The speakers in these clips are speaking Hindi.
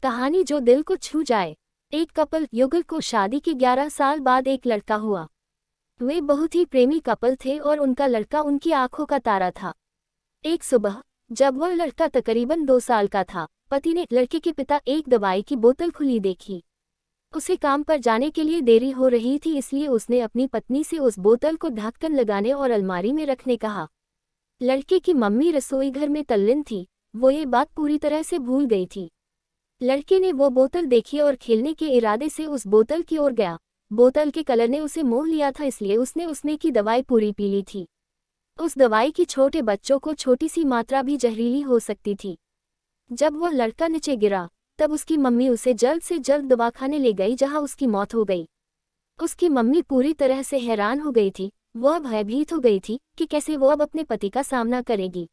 कहानी जो दिल को छू जाए। एक कपल युगल को शादी के 11 साल बाद एक लड़का हुआ। वे बहुत ही प्रेमी कपल थे और उनका लड़का उनकी आंखों का तारा था। एक सुबह जब वह लड़का तकरीबन 2 साल का था, पति ने लड़के के पिता एक दवाई की बोतल खुली देखी। उसे काम पर जाने के लिए देरी हो रही थी, इसलिए उसने अपनी पत्नी से उस बोतल को ढक्कन लगाने और अलमारी में रखने कहा। लड़के की मम्मी रसोई घर में तल्लीन थी, वो ये बात पूरी तरह से भूल गई थी। लड़के ने वो बोतल देखी और खेलने के इरादे से उस बोतल की ओर गया। बोतल के कलर ने उसे मोह लिया था, इसलिए उसने उसमें की दवाई पूरी पी ली थी। उस दवाई की छोटे बच्चों को छोटी सी मात्रा भी जहरीली हो सकती थी। जब वह लड़का नीचे गिरा तब उसकी मम्मी उसे जल्द से जल्द दवाखाने ले गई, जहां उसकी मौत हो गई। उसकी मम्मी पूरी तरह से हैरान हो गई थी। वह भयभीत हो गई थी कि कैसे वो अब अपने पति का सामना करेगी।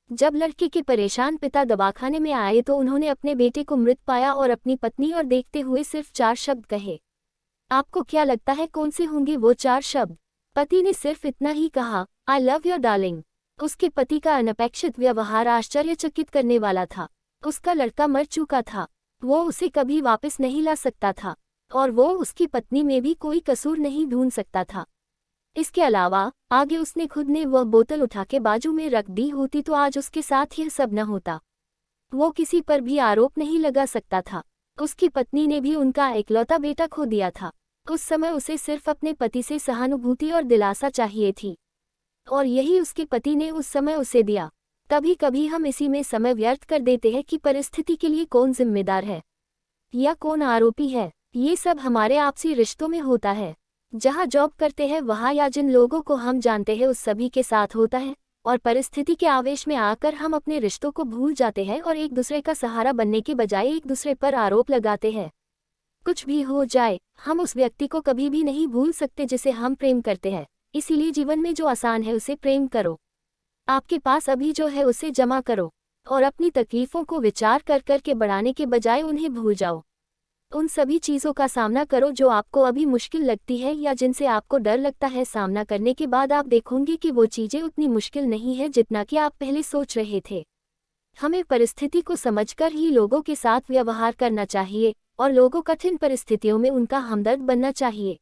जब लड़के के परेशान पिता दवाखाने में आए तो उन्होंने अपने बेटे को मृत पाया और अपनी पत्नी और देखते हुए सिर्फ 4 शब्द कहे। आपको क्या लगता है कौन से होंगे वो 4 शब्द? पति ने सिर्फ इतना ही कहा, आई लव योर डार्लिंग। उसके पति का अनपेक्षित व्यवहार आश्चर्यचकित करने वाला था। उसका लड़का मर चुका था, वो उसे कभी वापस नहीं ला सकता था और वो उसकी पत्नी में भी कोई कसूर नहीं ढूंढ सकता था। इसके अलावा आगे उसने खुद ने वह बोतल उठा के बाजू में रख दी होती तो आज उसके साथ यह सब न होता। वो किसी पर भी आरोप नहीं लगा सकता था। उसकी पत्नी ने भी उनका इकलौता बेटा खो दिया था। उस समय उसे सिर्फ अपने पति से सहानुभूति और दिलासा चाहिए थी, और यही उसके पति ने उस समय उसे दिया। कभी कभी हम इसी में समय व्यर्थ कर देते हैं कि परिस्थिति के लिए कौन जिम्मेदार है या कौन आरोपी है। ये सब हमारे आपसी रिश्तों में होता है। जहाँ जॉब करते हैं वहाँ या जिन लोगों को हम जानते हैं उस सभी के साथ होता है, और परिस्थिति के आवेश में आकर हम अपने रिश्तों को भूल जाते हैं और एक दूसरे का सहारा बनने के बजाय एक दूसरे पर आरोप लगाते हैं। कुछ भी हो जाए, हम उस व्यक्ति को कभी भी नहीं भूल सकते जिसे हम प्रेम करते हैं। इसीलिए जीवन में जो आसान है उसे प्रेम करो। आपके पास अभी जो है उसे जमा करो और अपनी तकलीफों को विचार कर कर के बढ़ाने के बजाय उन्हें भूल जाओ। उन सभी चीज़ों का सामना करो जो आपको अभी मुश्किल लगती है या जिनसे आपको डर लगता है। सामना करने के बाद आप देखोगे कि वो चीज़ें उतनी मुश्किल नहीं है जितना कि आप पहले सोच रहे थे। हमें परिस्थिति को समझकर ही लोगों के साथ व्यवहार करना चाहिए और लोगों कठिन परिस्थितियों में उनका हमदर्द बनना चाहिए।